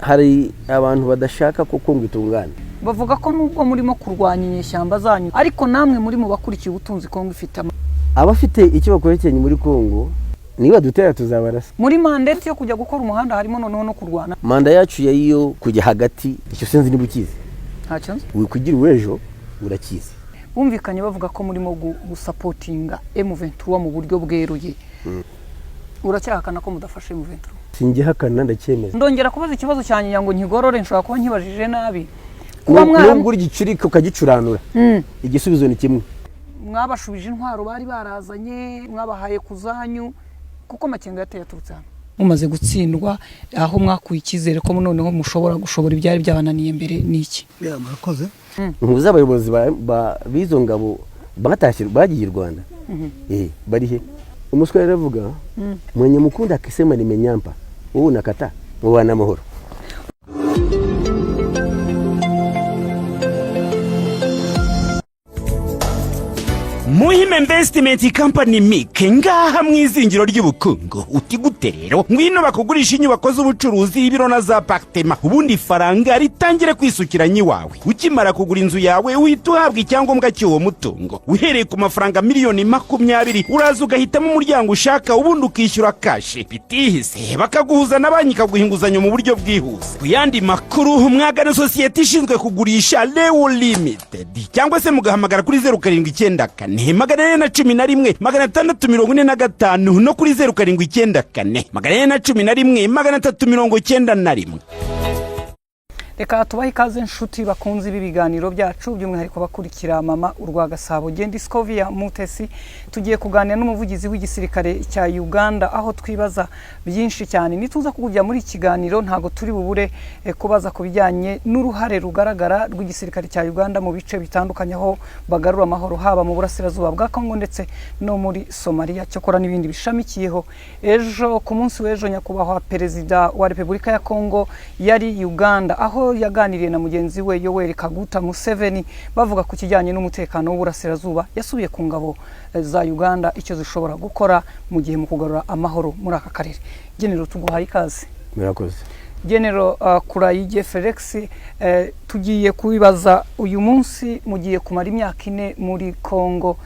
hari abantu badashaka ko Kongo itungana. Bavuga ko nubwo murimo kurwanya inyeshyamba zanyu ariko namwe muri mu bakurikiye ubutunzi Kongo ifite abafite icyo bakorekenye muri Kongo niba dutera tuzabarasa. Muri mandate yo kujya gukora umuhanda harimo noneho no kurwana. Manda yacu yayo kujya hagati icyo senzi nibukize. Ntacyo nzi. Kugira uwejo urakize. Bumvikanye bavuga ko murimo gusapotinga M23 mu buryo bweruye. Uracyahakana ko mudafashe M23? Singihakana ndacyemeza. Ndongera kubaza ikibazo cyanye ngo nkigorore nshobora kuba nkibajije nabi. Kuba mwangura igicurika ukagicuranura. Igisubizo ni kimwe. Mwabashubije intwaro bari barazanye, mwabahaye kuzanyu kuko makenga yateye turutse hano. Mumaze gutsindwa aho mwakuye ikizere ko noneho mushobora gushobora ibyari byabananiye mbere niki? Murakoze. Nkuza abayobozi bizo ngabo batashyira bagiye Rwanda. Bari he? Umuswa yaravuga mwenye mukunda akisema nimenyampa. Wowe nakata mubana amahoro. Muhima Investment Company Mike ngaha mwizingiro ry'ubukungu uti gute rero ngwino bakugurisha inyubako z'ubucuruzi ibiro na za apartment ubundi faranga ritangire kwisukiranya iwawe ukimara kugura inzu yawe uhita uhabwa icyangombwa cy'uwo mutungo uhereye ku mafaranga miliyoni 20 uraza ugahitamo umuryango ushaka ubundi ukishyura cash bitihise bakaguhuza na banki kaguhinguzanya mu buryo bwihuse ku yandi makuru mwagana societe ishinzwe kugurisha Leo Limited cyangwa se mugahamagara kuri 0794 Magana11 645 no kuri 0794 Magana11 Reka tubahe ikaze inshuti bakunze ibi biganiro byacu by'umwihariko bakurikira mama urwa Gasabo Gendi Scovia Mutesi tugiye kuganira n'umuvugizi w'igisirikare cya Uganda aho twibaza byinshi cyane nituza kugujya muri kiganiro ntago turi bubure kubaza kubijyanye n'uruhare rugaragara rw'igisirikare cya Uganda mu bice bitandukanye aho bagarura amahoro haba mu burasirazuba bwa Kongo ndetse no muri Somalia cyokora n'ibindi bishamikiyeho ejo ku munsi w'ejo nyakubahwa perezida wa Repubulika ya Kongo yari Uganda aho yaganiriye na mugenzi we Yoweri Kaguta Museveni bavuga ku kijyanye n'umutekano w'uburasirazuba yasubiye ku ngabo za Uganda icyo zishobora gukora mu gihe mu kugarura amahoro muri aka karere. General tuguhaye ikaze. Murakoze. General Kurayige Felix tugiye kubibaza uyu munsi mugiye kumara imyaka 4 muri Kongo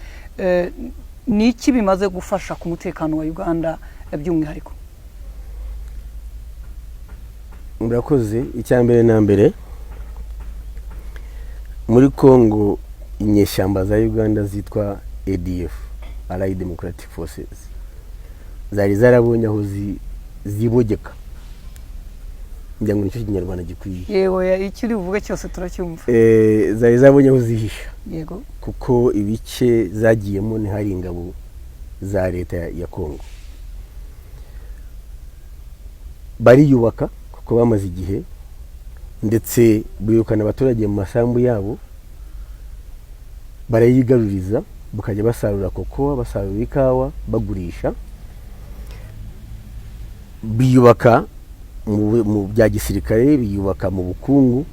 niki bimaze gufasha ku mutekano wa Uganda by'umwihariko? Murakoze. Icyambere na mbere muri Kongo inyeshyamba za Uganda zitwa ADF Allied Democratic Forces zari zarabonye aho zibogeka njya ngo nicyo kinyarwanda gikwiye. Yego ikiri uvuge cyose turacyumva. Zari zabonye aho zihisha. Yego kuko ibice zagiyemo ni hari ingabo za leta ya Kongo bariyubaka ko bamaze igihe ndetse buyukana abaturage mu masambu yabo barayigaruriza bakajya basarura koko basarura ikawa bagurisha biyubaka mu bya gisirikare biyubaka mu bukungu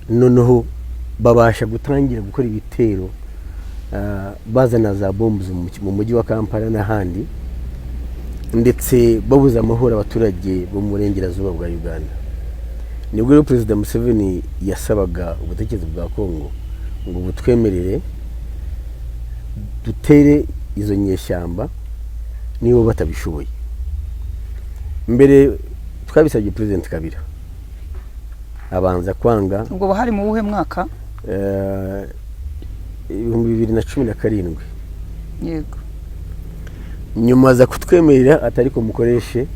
noneho babasha gutangira gukora ibitero bazana za bombe mu mujyi wa Kampala n'ahandi ndetse babuza amahoro abaturage bo mu burengerazuba bwa Uganda. Nibwo rero Perezida Museveni yasabaga ubutegetsi bwa Kongo ngo butwemerere dutere izo nyeshyamba nibo batabishoboye. Mbere twabisabye President Kabila abanza kwanga. Ubwo bahari mu buhe mwaka? 2017. Yego. Nyuma za kutwemerera atari ko mukoreshe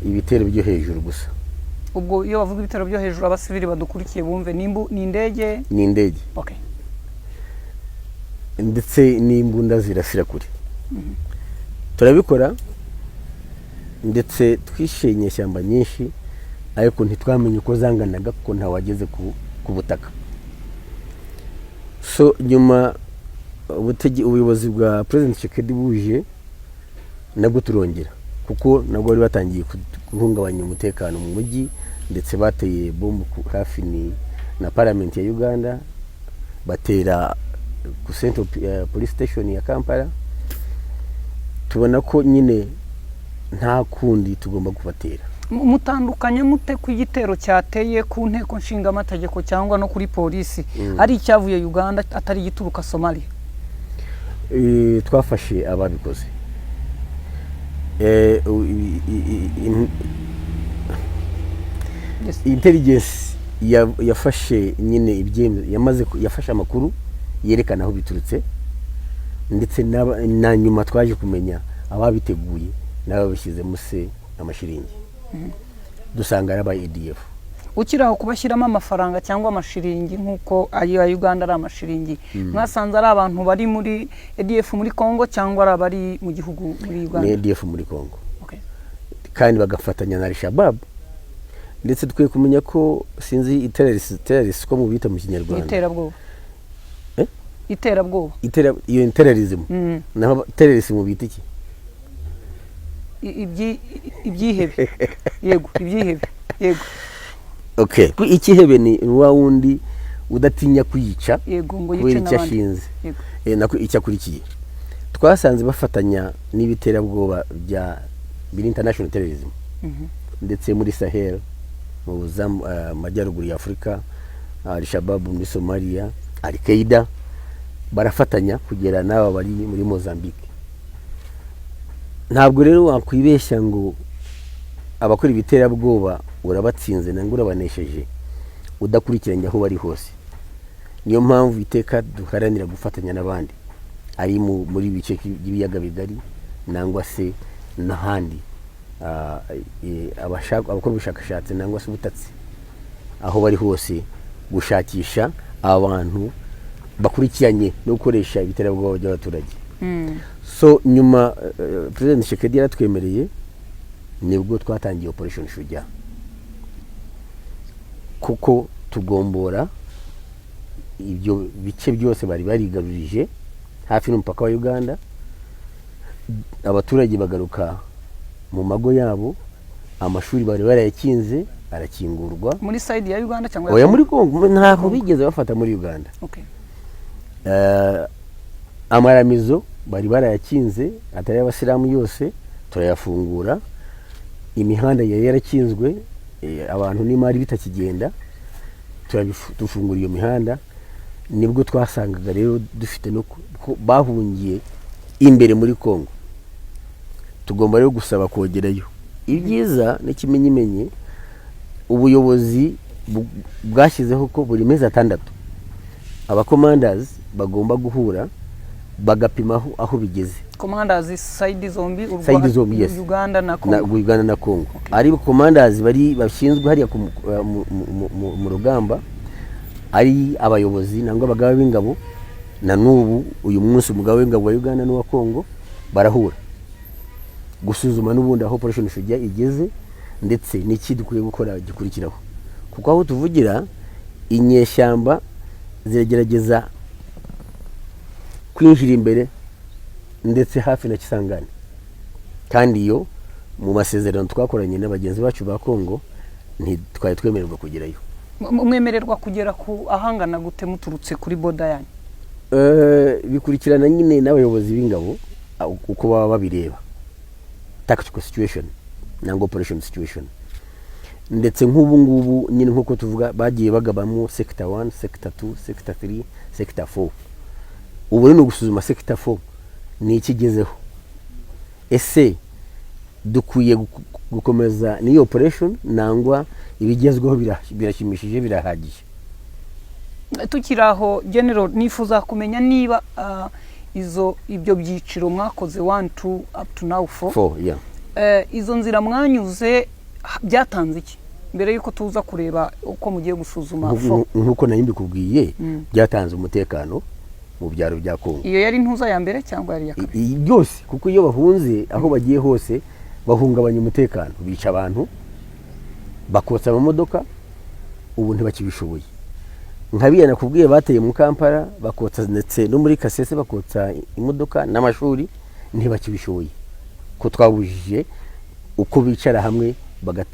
ibitero byo hejuru gusa. Ubwo iyo bavuga ibitero byo hejuru abasivili badukurikiye bumve ni indege? Ni indege. Okay. Ndetse n'imbunda zirasira kure. Turabikora ndetse twishenye shyamba nyinshi ariko ntitwamenye uko zanganaga kuko nta wageze ku butaka. So nyuma ubuyobozi bwa President Tshisekedi buje nabwo turongera kuko nabwo bari batangiye guhungabanya umutekano mu mujyi ndetse bateye bombe hafi na parliament ya Uganda batera ku Central Police Station ya Kampala. Tubona ko nyine nta kundi tugomba kubatera. mutandukanye mute ku igitero cyateye ku nteko nshinga amategeko cyangwa no kuri polisi ari icyavuye Uganda atari gituruka Somalia? Twafashe ababikoze intelligence yafashe nyine ibyemezo yafashe amakuru yerekana aho biturutse, ndetse na nyuma twaje kumenya ababiteguye n'ababishyizemo se amashiringi dusanga ari aba ADF. Ukiraho kubashyiramo amafaranga cyangwa amashiringi nk'uko ayo ya Uganda ari amashiringi, mwasanze ari abantu bari muri ADF muri Congo cyangwa ari abari mu gihugu muri Uganda? Ni ADF muri Congo. Kandi bagafatanya na Al-Shabaab, ndetse twe kumenya ko sinzi terrorist ko mu bita mu Kinyarwanda iterabwoba. Iterabwoba iyo terrorism naho terrorist mu bita iki? Ibyihebe. Yego, ibyihebe. Yego. Okay, ikihebe ni wa wundi udatinya kuyica, yego, ngo yice n'abandi. Nako icyakurikiye twasanze bafatanya n'ibiterabwoba bya international terrorism, ndetse muri Sahel mu majyaruguru ya Afurika, Al-Shabaab muri Somalia, Al-Qaeda barafatanya kugera n'aba bari muri Mozambique. Ntabwo rero wakwibeshya ngo abakora ibiterabwoba urabatsinze nangwa urabanesheje udakurikiranye aho bari hose. Niyo mpamvu iteka duharanira gufatanya n'abandi ari muri bice by'ibiyaga bigari nangwa se n'ahandi, abakora ubushakashatsi nangwa se ubutatsi aho bari hose, gushakisha abantu bakurikiranye no gukoresha ibiterabwoba by'abaturage. So nyuma President Tshisekedi yaratwemereye, nibwo twatangiye Operation Shujaa, kuko tugombora ibyo bice byose bari barigarurije hafi n'umupaka wa Uganda. Abaturage bagaruka mu mago yabo, amashuri bari barayakinze arakingurwa. Muri side ya Uganda cyangwa oya muri Congo ntaho bigeze bafata muri Uganda. Amaramizo bari barayakinze atari abasilamu yose turayafungura. Imihanda yari yarakinzwe, abantu n'imari bitakigenda, turabifungura iyo mihanda. Nibwo twasangaga rero dufite no bahungiye imbere muri Congo, tugomba rero gusaba kogerayo. Ibyiza n'ikimenyimenye ubuyobozi bwashyizeho ko buri mezi 6 abacommanders bagomba guhura bagapima aho bigeze. Commanders side zombi, yes. Uganda na Congo. Uganda na Congo. Ari commanders bari bashinzwe hariya mu rugamba, ari abayobozi nangwa abagaba b'ingabo. Na nubu uyu munsi umugabo w'ingabo wa Uganda n'uwa Congo barahura gusuzuma n'ubundi aho Operation Shujaa igeze, ndetse n'iki dukwiye gukora gikurikiraho. Kuko aho tuvugira inyeshyamba ziragerageza kwinjira imbere ndetse hafi na Kisangani, kandi iyo mu masezerano twakoranye n'abagenzi bacu ba Congo ntitwaye twemererwa kugerayo. Mwemererwa kugera ku ahangana gute muturutse kuri boda yanyu? Bikurikirana nyine n'abayobozi b'ingabo uko baba babireba, tactical situation nangwa operation situation. Ndetse nk'ubu ngubu nyine nkuko tuvuga bagiye bagabamo sector 1, sector 2, sector 3, sector 4. Ubu ni gusuzuma sector 4 ni ikigezeho, ese dukwiye gukomeza ni operation nangwa ibigezweho birashimishije birahagije. Tukiraho General, nifuza kumenya niba ibyo byiciro mwakoze 1 2 up to now 4 izo nzira mwanyuze byatanze iki mbere yuko tuza kureba uko mugiye gusuzuma 4? Nkuko nayimbi kubwiye byatanze umutekano mu byaro bya Congo. Iyo yari ntuza ya mbere cyangwa yari ya kabiri? Byose, kuko iyo bahunze aho bagiye hose bahungabanya umutekano, bica abantu, bakotsa amamodoka, ubu ntibakibishoboye. Nkabiye nakubwiye bateye mu Kampala bakotsa, ndetse no muri Kasese bakotsa imodoka n'amashuri, ntibakibishoboye. Ko twabujije uko bicara hamwe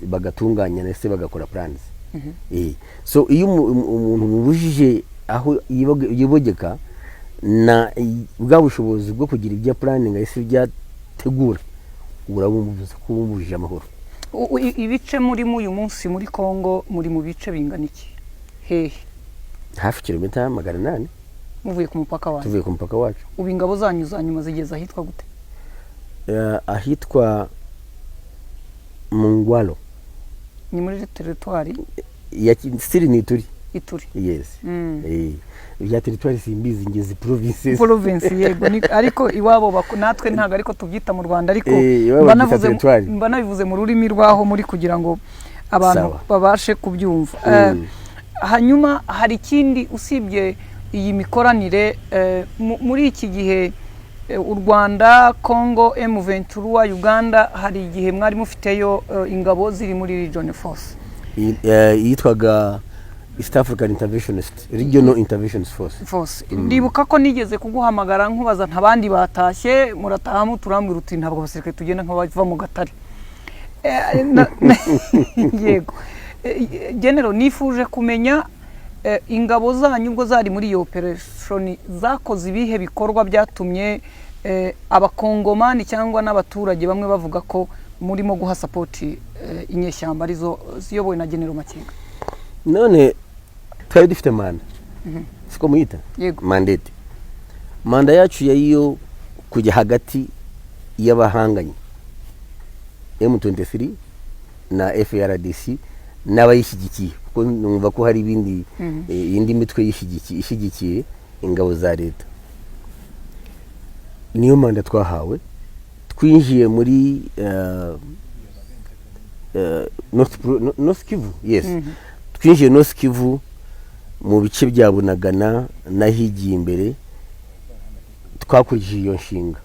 bagatunganya ndetse bagakora plans. So iyo umuntu mubujije aho yibogeka na bwa bushobozi bwo kugira ibya planning ese byategura, urabumbuza kubumubujije amahoro. ibice muri uyu munsi muri Kongo muri mu bice bingana iki hehe hafi kilometero 800 muvuye ku mupaka wacu tuvuye ku mupaka wacu ubu ingabo zanyu zanyuma zigeza ahitwa gute ahitwa Mungwalo ni muri territoire ya Siri ni Ituri yes ya territoire simbizi ngeze province yego ariko iwabo natwe ntago ariko tubyita mu Rwanda ariko banavuze mu rurimi rwaho muri kugira ngo abantu babashe kubyumva hanyuma hari ikindi usibye iyi mikoranire muri iki gihe u Rwanda Congo M23 Uganda hari igihe mwari mufiteyo ingabo ziri muri region force yitwaga East African Interventionist Regional Intervention Force ndibuka ko nigeze kuguhamagara nkubaza ntabandi batashye muratahamu turambwira uti ntabwo abasirikare tugenda nk'abava mu Gatare yego general nifuje kumenya ingabo zanyu ubwo zari muri iyo operation zakoze ibihe bikorwa byatumye abakongomani cyangwa n'abaturage bamwe bavuga ko murimo guha support inyeshyamba arizo ziyobowe na General Makenga none twari dufite manda siko muyita manda yacu yayo kujya hagati y'abahanganye M23 na FRDC n'abayishyigikiye kuko numva ko hari ibindi indi mitwe yishyigikiye ingabo za leta niyo manda twahawe twinjiye muri North Kivu yes twinjiye North Kivu mu bice bya Bunagana nahigiye imbere twakurikije iyo nshinga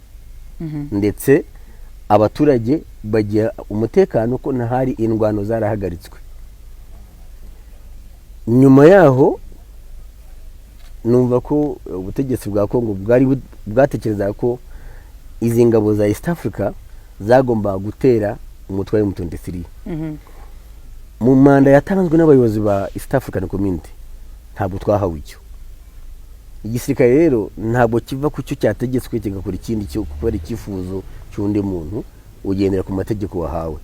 ndetse abaturage bagira umutekano ko ntahari indwano zarahagaritswe nyuma yaho numva ko ubutegetsi bwa Kongo bwari bwatekereza ko izi ngabo za East Africa zagomba gutera umutwe wa M23 mu manda yatanzwe n'abayobozi ba East African Community ntabwo twahawe icyo igisirikare rero ntabwo kiva ku cyo cyategetswe kigakora ikindi cyo gukora ikifuzo cy'undi muntu ugendera ku mategeko wahawe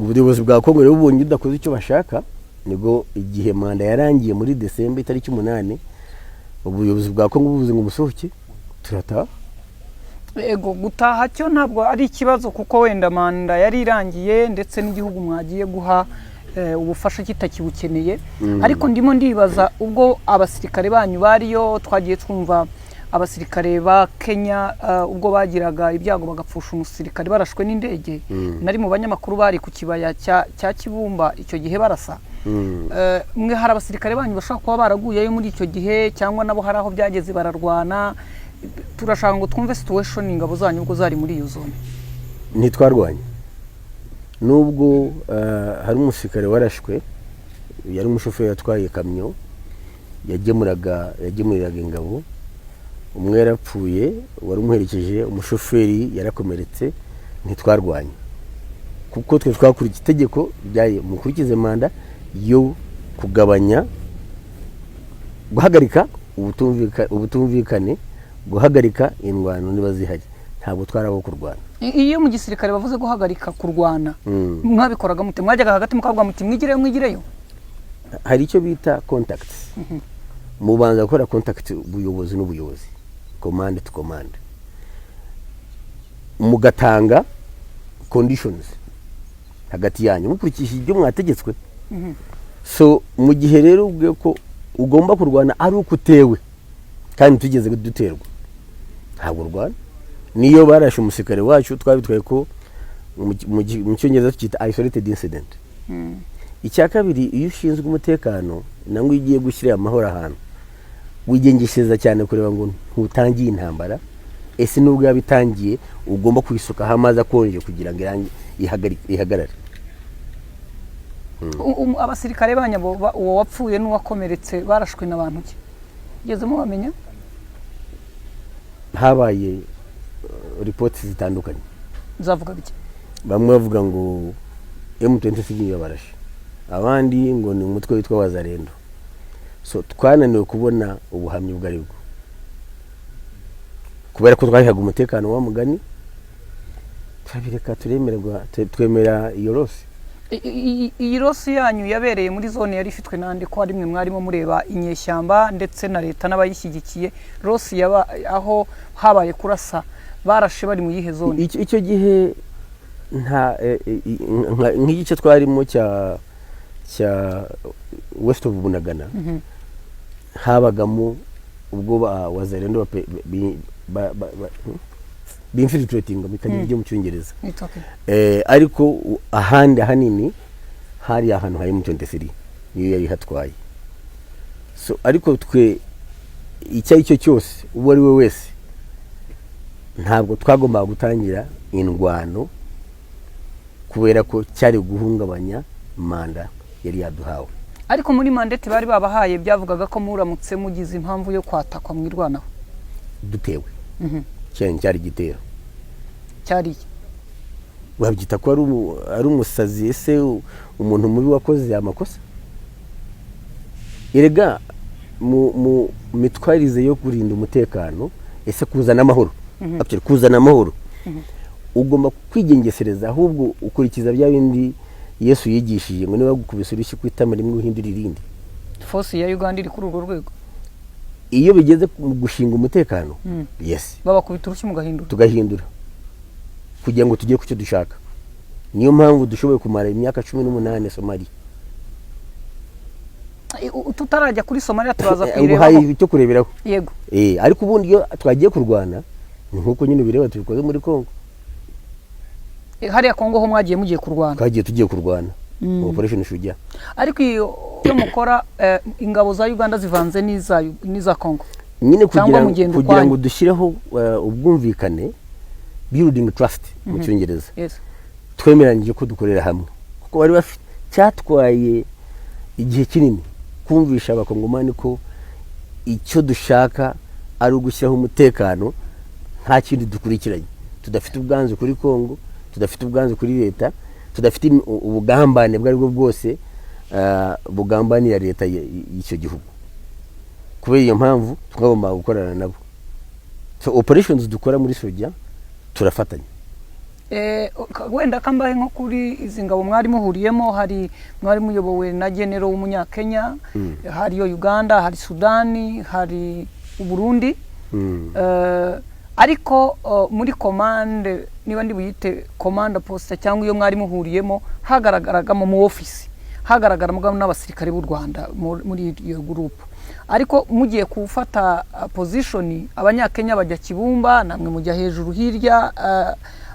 ubuyobozi bwa Kongo rero bubonye udakoze icyo bashaka nibwo igihe manda yarangiye muri December itariki 8 ubuyobozi bwa Kongo buvuze ngo musohoke turataha ego gutaha cyo ntabwo ari ikibazo kuko wenda manda yari irangiye ndetse n'igihugu mwagiye guha ubufasha kitakibukeneye ariko ndimo ndibaza ubwo abasirikare banyu bariyo twagiye twumva abasirikare ba Kenya ubwo bagiraga ibyago bagapfusha umusirikare barashwe n'indege nari mu banyamakuru bari ku kibaya cya Kibumba icyo gihe barasa mwe hari abasirikare banyu bashaka kuba baraguyeyo muri icyo gihe cyangwa nabo hari aho byageze bararwana turashaka ngo twumve situation ingabo zanyu ubwo zari muri iyo zone ntitwarwanye nubwo hari umusirikare warashwe yari umushoferi yatwaye kamyo yagemuriraga ingabo umwe yarapfuye wari umuherekeje umushoferi yarakomeretse ntitwarwanye kuko twe twakurikiye itegeko byaye mukurikize manda yo kugabanya guhagarika ubutumvikane guhagarika indwano niba zihari ntabwo twaraho kurwana iyo mu gisirikare bavuze guhagarika kurwana mwabikoraga mute mwajyaga hagati mukavuga muti mwigireyo hari icyo bita contacts mubanza gukora contact ubuyobozi n'ubuyobozi command to command mugatanga conditions hagati yanyu mukurikije ibyo mwategetswe so mu gihe rero ubwe ko ugomba kurwana ari uko utewe kandi tugeze duterwa ntabwo rwana niyo barashe umusirikare wacu twabitwaye ko mu cyongereza tukita isolated incident icya kabiri iyo ushinzwe umutekano nangwa ugiye gushyira amahoro ahantu wigengesheza cyane kureba ngo ntutangiye intambara ese nubwo yabitangiye ugomba kwisukaho amazi akonje kugira ngo ihagarare abasirikare banyabo uwo wapfuye n'uwakomeretse barashwe n'abantu ki ugezemo bamenya habaye reports zitandukanye zavuga biki bamwe bavuga ngo M23 yabarashe abandi ngo ni umutwe witwa Wazarendo so twananiwe kubona ubuhamya bwari bwo kubera ko twahihaga umutekano wa mugani turabireka turemerwa twemera iyo rosi. Iyi rosi yanyu yabereye muri zone yari ifitwe nande ko ari mwe mwarimo mureba inyeshyamba ndetse na leta n'abayishyigikiye, rosi yaba aho habaye kurasa barashe bari mu yihe zone? Icyo gihe nta nk'igice twarimo cya West of Bunagana habagamo ubwo wazarendo b'infiltrating mu kagira byo mu cyongereza. Ariko ahandi hanini hari ahantu hari mu 23 niyo yari hatwaye. So ariko twe icyo cyose uwo ari we wese ntabwo twagomba gutangira indwano kubera ko cyari guhungabanya manda yari yaduhawe. Ariko muri mandate bari babahaye byavugaga ko muramutse mugize impamvu yo kwatakwa mwirwanaho dutewe. Cyari gitero cyari wabyita ko ari umusazi ese umuntu mubi wakoze amakosa. Erega mu mitwarize yo kurinda umutekano ese kuzana amahoro kuzana amahoro ugomba kwigengesereza ahubwo ukurikiza bya bindi Yesu yigishije ngo niba gukubisa urushyi kwitama rimwe uhindura irindi. Force ya Uganda iri kuri urwo rwego iyo bigeze mu gushinga umutekano yes babakubita urushyi mugahindura tugahindura kugira ngo tujye ku cyo dushaka. Niyo mpamvu dushoboye kumara imyaka 18 Somalia. Tutarajya kuri Somalia turaza kwirebaho ubuhaye cyo kureberaho. Yego ariko ubundi iyo twagiye kurwana ni nkuko nyine bireba tubikoze muri Kongo. Hariya Kongo ho mwagiye mugiye kurwana? Twagiye tugiye kurwana operation Shujaa. Ariko iyo mukora ingabo za Uganda zivanze n'iza Kongo nyine kugira ngo dushyireho ubwumvikane, building trust mu cyongereza. Twemeranyije ko dukorera hamwe kuko bari bafite cyatwaye igihe kinini kumvisha abakongomani ko icyo dushaka ari ugushyiraho umutekano nta kindi dukurikiranye, tudafite ubwanzu kuri Kongo, tudafite ubwanzu kuri leta, tudafite ubugambane bwari bwo bwose bugambanira leta y'icyo gihugu. Kubera iyo mpamvu twagomba gukorana nabo. So operations dukora muri Soja turafatanya. Wenda kambaye nko kuri izi ngabo mwari muhuriyemo, hari mwari muyobowe na General w'umunyakenya, hari yo Uganda, hari Sudani, hari Burundi. Ariko muri commande niba ndi buyite command post cyangwa iyo mwari muhuriyemo hagaragaragamo mu office hagaragaramo n'abasirikare b'u Rwanda muri iyo group. Ariko mugiye kufata position abanyakenya bajya Kibumba, namwe mujya hejuru hirya,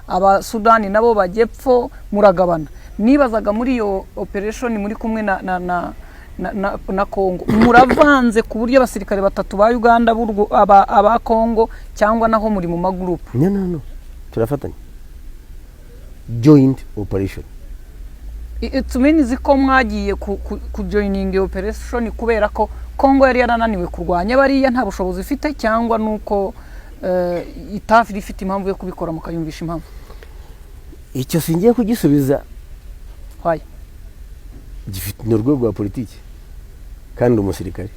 aba Sudani nabo bajyepfo muragabana. Nibazaga muri iyo operation muri kumwe na Kongo muravanze ku buryo abasirikare batatu ba Uganda aba Kongo cyangwa naho muri mu magroup? No turafatanya joint operation. It means ko mwagiye ku joining operation kubera ko Kongo yari yarananiwe kurwanya bariya nta bushobozi ifite cyangwa nuko itafiri ifite impamvu yo kubikora mukayumvisha impamvu? Icyo singiye kugisubiza. Why? Gifite n'urwego rwa politiki kandi umusirikare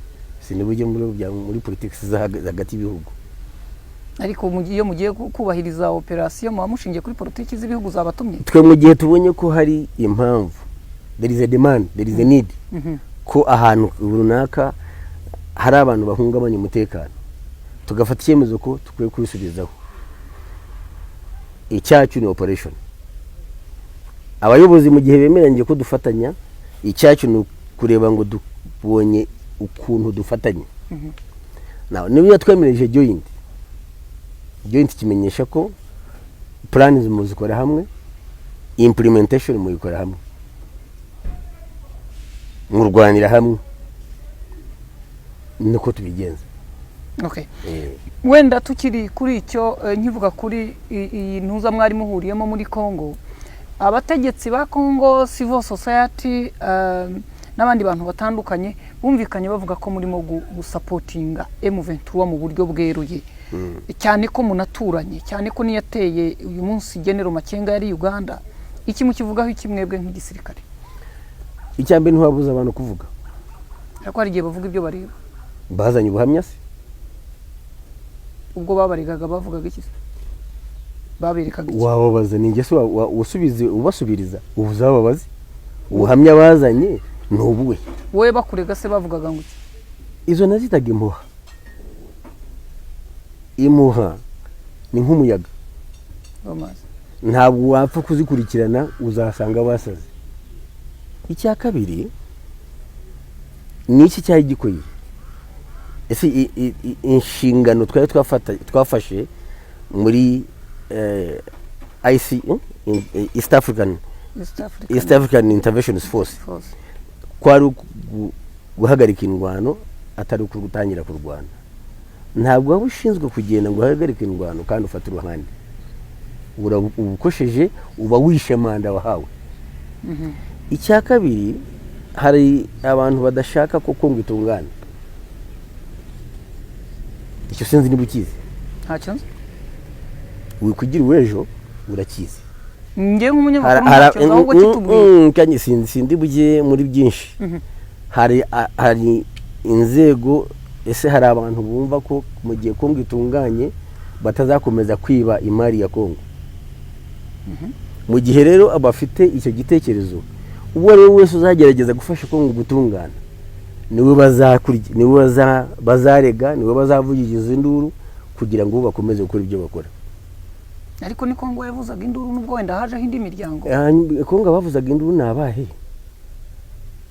sinibujye muri politiki hagati y'ibihugu. Ariko iyo mugiye kubahiriza operation mumushingiye kuri politiki z'ibihugu zabatumye? Twe mu gihe tubonye ko hari impamvu, there is a demand, there is a need, ko ahantu runaka hari abantu bahungabanya umutekano, tugafata icyemezo ko tukwiye kubisubizaho. Icyacu ni operation. Abayobozi mu gihe bemeranyije ko dufatanya, icyacu ni kureba ngo dubonye ukuntu dufatanya. Niba twemereje joint kimenyesha ko plans muzikora hamwe, implementation muyikora hamwe, murwanira hamwe, niko tubigenza. Okay. Wenda tukiri kuri icyo nkivuga kuri iyi ntuza mwari muhuriyemo muri Kongo, abategetsi ba Kongo, civil society n'abandi bantu batandukanye bumvikanye bavuga ko murimo gusupportinga M23 mu buryo bweruye. Cyane ko munaturanye, cyane ko niyateye uyu munsi General Makenga yari Uganda. Iki mukivugaho iki mwebwe nk'igisirikare? Icyambe ntiwabuza abantu kuvuga. Ariko hari igihe bavuga ibyo bareba. Bazanye ubuhamya se? Ubwo babarigaga bavugaga iki? baberekaga wababaza ni ngeso usubize ubasubiriza uzababaze ubuhamya bazanye nubuwe wowe bakurega se bavugaga ngo izo nazitaga imuha ni nk'umuyaga ntabwo wapfa kuzikurikirana uzasanga basaze icya kabiri ni iki cyari gikoye ese inshingano twari twafashe muri East African Intervention Force kwari guhagarika indwano atari gutangira kurwana ntabwo waba ushinzwe kugenda ngo uhagarike indwano kandi ufate uruhande ubukosheje uba wishe manda wahawe icya kabiri hari abantu badashaka ko Kongo itungana icyo sinzi niba ukizi ntacyo nzi wikugira uwejo urakizi nge nk'umunyamakuru ntacyo ahubwo kitubwiye kandi sindi bujye muri byinshi hari inzego ese hari abantu bumva ko mu gihe Kongo itunganye batazakomeza kwiba imari ya Kongo mu gihe rero abafite icyo gitekerezo uwo rero wese uzagerageza gufasha Kongo gutungana niwe bazarega niwe bazavugiza induru kugira ngo bakomeze gukora ibyo bakora ariko ni Kongo yavuzaga induru nubwo wenda hajeho indi miryango Kongo bavuzaga induru nabahe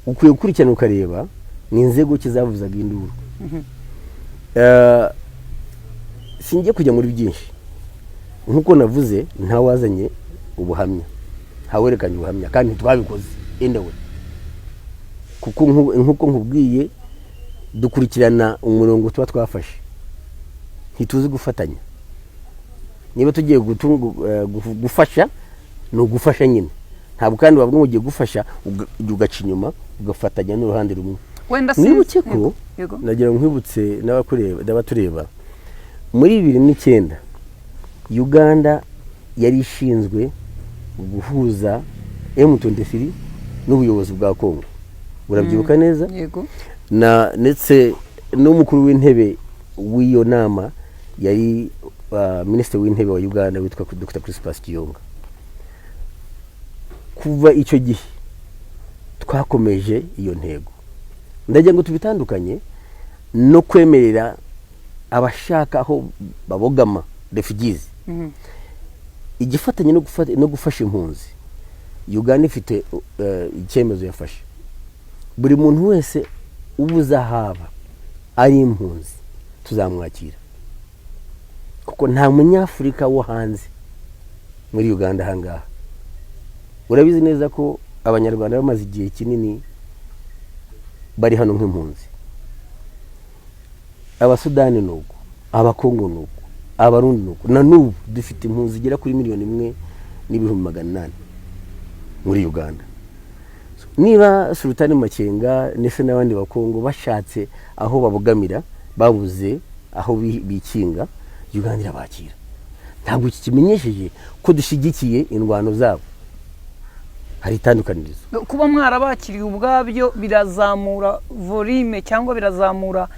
ukwiye gukurikirana ukareba ni inzego kizavuzaga induru singiye kujya muri byinshi nkuko navuze ntawazanye ubuhamya hawerekanye ubuhamya kandi twabikoze endewe kuko nkuko nkubwiye dukurikirana umurongo tuba twafashe ntituzi gufatanya niba tugiye gufasha no gufasha nyine ntabwo kandi bavuga ngo ugiye gufasha ugaca inyuma ugafatanya n'uruhande rumwe nibuke ko nagira nkwibutse n'abatureba muri 2009 Uganda yari ishinzwe guhuza M23 n'ubuyobozi bwa Kongo urabyibuka neza yego ndetse n'umukuru w'intebe w'iyo nama yari minisitiri w'intebe wa Uganda witwa Dr. Crispus Kiyonga kuva icyo gihe twakomeje iyo ntego ndagira ngo tubitandukanye no kwemerera abashaka aho babogama refugees igifatanye no gufasha impunzi Uganda ifite icyemezo yafashe buri muntu wese ubuza haba ari impunzi tuzamwakira kuko nta munyafurika wo hanze muri Uganda hangaha urabizi neza ko abanyarwanda bamaze igihe kinini bari hano nk'impunzi abasudani nuko abakongo nuko abarundi nuko na n'ubu dufite impunzi zigera kuri 1,800,000 muri Uganda niba Sultani Makenga ndetse n'abandi bakongo bashatse aho babogamira babuze aho bikinga Uganda irabakira ntabwo iki kimenyesheje ko dushigikiye indwano zabo hari itandukanirizo kuba mwarabakiriye ubwabyo birazamura volume cyangwa birazamura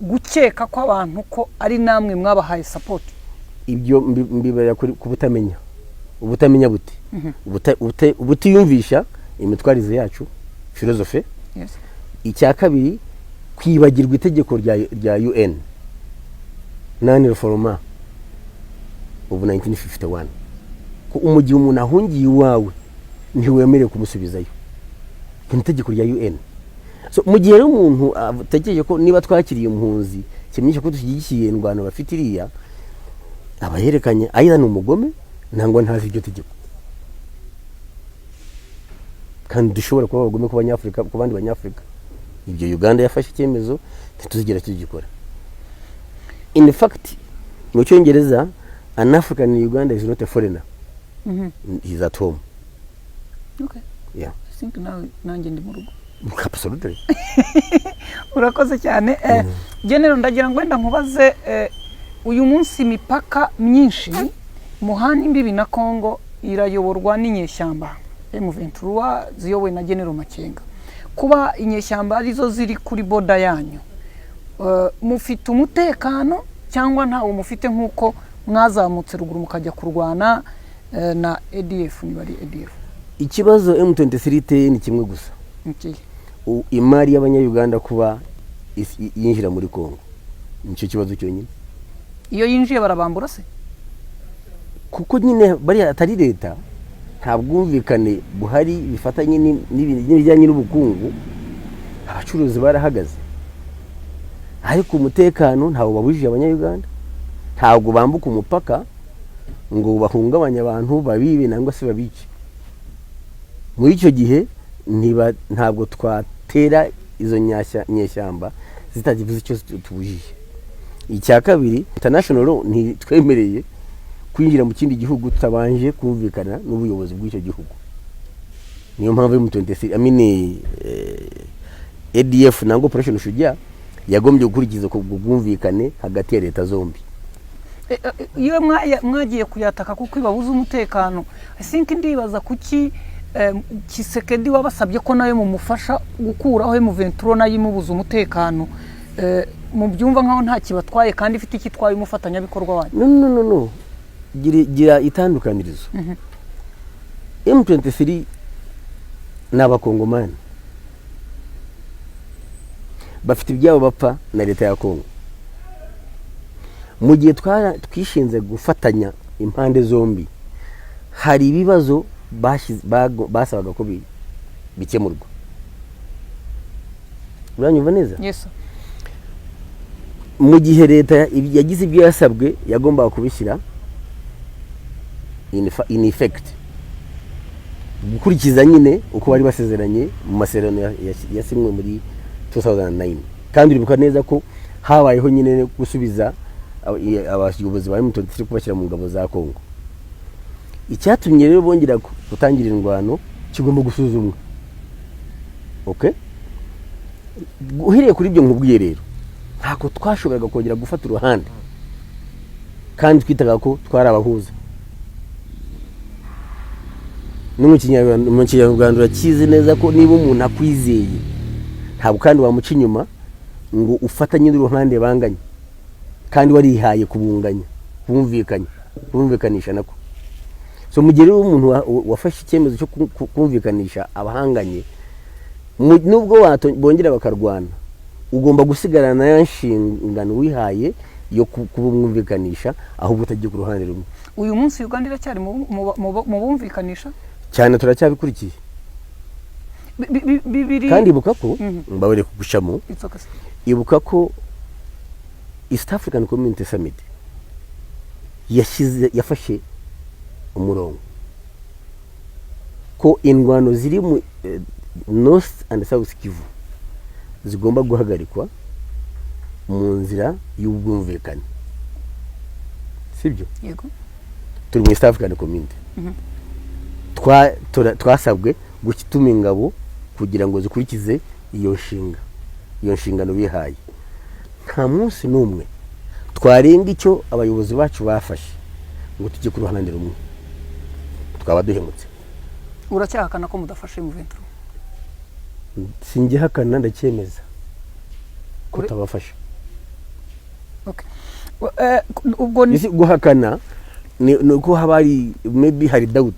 gukeka ko abantu ko ari namwe mwabahaye support ibyo mbibaya ku ubutamenya buti ubutiyumvisha imitwarize yacu philosophe icya kabiri kwibagirwa itegeko rya UN nani reforma of 1951 ko umugihe umuntu ahungiye iwawe ntiwemerewe kumusubizayo itegeko rya UN so mu gihe rero umuntu atekereje ko niba twakiriye impunzi kimenyesha ko dushyigikiye indwano bafite iriya abayerekanye ayira n'umugome nangwa ntazi iryo tegeko kandi dushobora kuba abagome ku banyafrika ku bandi banyafrika ibyo Uganda yafashe icyemezo ntituzigera tugikora in fact mu cyongereza an African in Uganda is not a foreigner he's at home okay yeah I think nanjye ndi mu rugo absolutely urakoze cyane general ndagira ngo wenda nkubaze uyu munsi imipaka myinshi muhana imbibi na Kongo irayoborwa n'inyeshyamba M23 ziyobowe na General Makenga kuba inyeshyamba arizo ziri kuri boda yanyu mufite umutekano cyangwa ntawo mufite nkuko mwazamutse ruguru mukajya kurwana na ADF niba ari ADF. Ikibazo M23 iteye ni kimwe gusa, imari y'abanyayuganda kuba yinjira muri Kongo, nicyo kibazo cyonyine. Iyo yinjiye barabambura se? Kuko nyine bari atari leta, nta bwumvikane buhari bifatanye n'ibijyanye n'ubukungu, abacuruzi barahagaze. Ariko umutekano ntawo babujije abanyayuganda, ntabwo bambuka umupaka ngo bahungabanya abantu babibe nangwa se babice. Muri icyo gihe ntabwo twatera izo nyeshyamba zitagivuze icyo tubujije. Icya kabiri, international law ntitwemereye kwinjira mu kindi gihugu tutabanje kumvikana n'ubuyobozi bw'icyo gihugu. Niyo mpamvu M23 ADF nango operation Shujaa yagombye gukurikiza ko bwumvikane hagati ya leta zombi. Iyo mwagiye kuyataka kuko ibabuza umutekano, I think ndibaza kuki Kisekedi wabasabye ko nayo mumufasha gukuraho M23 nayo imubuza umutekano, mu byumva nkaho nta kibatwaye kandi ifite ikitwaye umufatanya bikorwa wanyu. No. Gira itandukanirizo. M23 n'abakongomani bafite ibyabo bapfa na leta ya Kongo. Mu gihe twishinze gufatanya impande zombi, hari ibibazo basabaga ko bikemurwa. Uranyumva neza? Yes. Mu gihe leta yagize ibyo yasabwe yagombaga kubishyira in effect, gukurikiza nyine uko bari basezeranye mu masezerano yasimwe muri 2009. Kandi uribuka neza ko habayeho nyine gusubiza abayobozi ba M23 kubashyira mu ngabo za Kongo. Icyatumye rero bongera gutangira indwano kigomba gusuzumwa. Okay? Uhiriye kuri ibyo nkubwiye rero, ntako twashoboraga kongera gufata uruhande kandi twitaga ko twari abahuza. N'umukinyarwanda urakizi neza ko niba umuntu akwizeye ntabwo kandi wamuca inyuma ngo ufatanye n'uruhande banganye kandi warihaye kubunganya, kumvikanisha nako. So mu gihe rero umuntu wafashe icyemezo cyo kumvikanisha abahanganye, nubwo bongera bakarwana, ugomba gusigarana ya nshingano wihaye yo kubumvikanisha ahubwo utagiye ku ruhande rumwe. Uyu munsi Uganda iracyari mu bumvikanisha cyane, turacyabikurikiye. Kandi ibuka ko mbabere kugushamo, ibuka ko East African Community Summit yafashe umurongo ko indwano ziri mu North and South Kivu zigomba guhagarikwa mu nzira y'ubwumvikane. Sibyo? Yego. Turi mu East African Community. Twasabwe gutuma ingabo kugira ngo zikurikize iyo nshingano bihaye. Nta munsi n'umwe twarenga icyo abayobozi bacu bafashe ngo tujye ku ruhande rumwe, twaba duhemutse. Uracyahakana ko mudafashe M23? Singihakana, ndacyemeza ko tabafasha. Okay. Ubwo ni guhakana nuko habari maybe hari doubt.